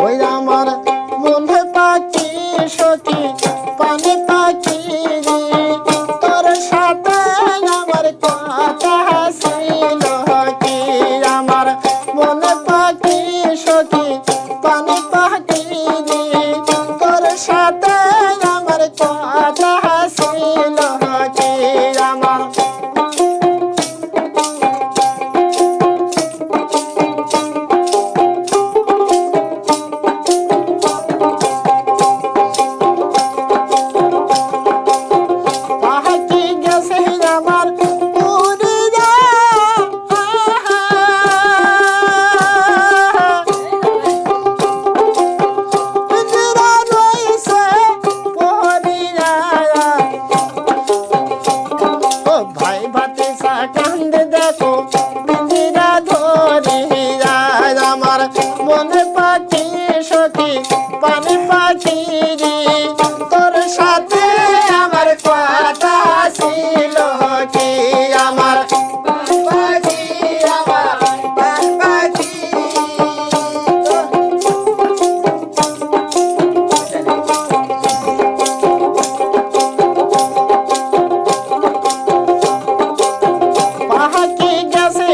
ওই আমার মনে পাখি সখী পানে পাখি রে তোর সাথে আমার কথা ছিল কি আমার মনে পাখি সখী পানে পাখি রে তোর সাথে আমার কথা ছিল কি আমার মনে পাখি সখী পানি পাখি রে তোর সাথে আমার কথা ছিল কি আমার পাখি আমার পাখি পাখি গেছে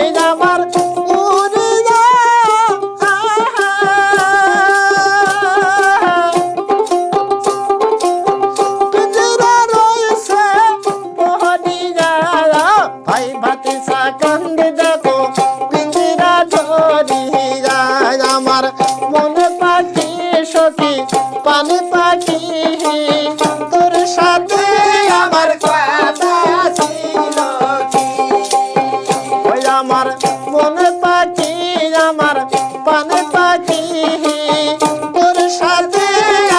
আমার মনে পাখি সখী পানি পাখি তোর সাথে আমার কথা ছিল কি ওই আমার মনে পাখি আমার পানি পাখি তোর সাথে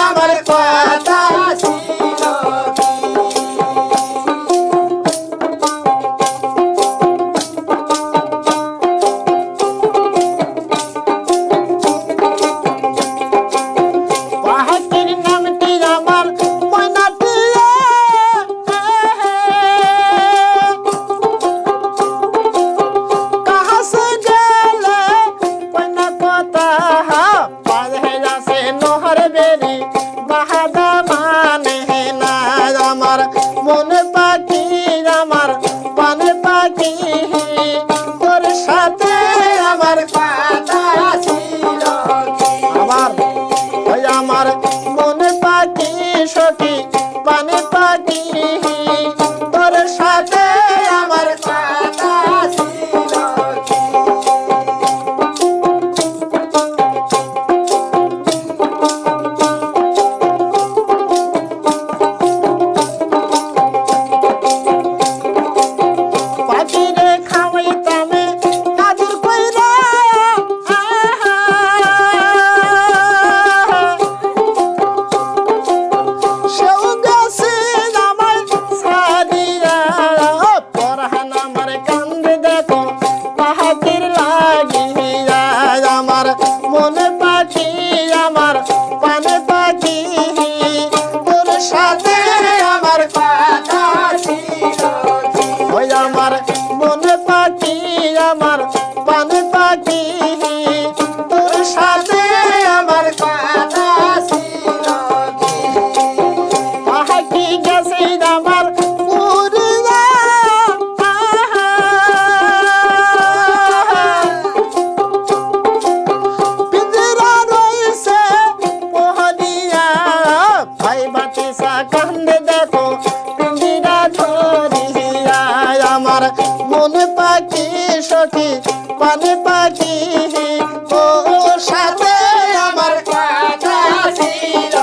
আমার কথা ছিল মনে পাখি আমার পানে পাখি তোর সাথে আমার কথা ছিল আমার ওই আমার মনে পাখি সখী পানে পাখি তোর সাথে আমার কথা ছিল মনে পাখি আমার পানে পাখি তোর সাথে আমার কথা ছিল ওই আমার মনে পাখি আমার পানে পাখি তোর সাথে আমার কথা ছিল পাখি গেছে আমার মনে পাখি সখী পানে পাখি তোর সাথে আমার কথা ছিল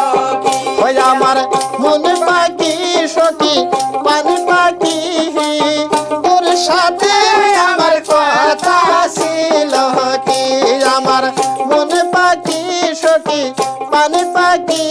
ওই আমার মনে পাখি সখী পানে পাখি তোর সাথে আমার কথা ছিল কি আমার মনে পাখি সখী পানে পাখি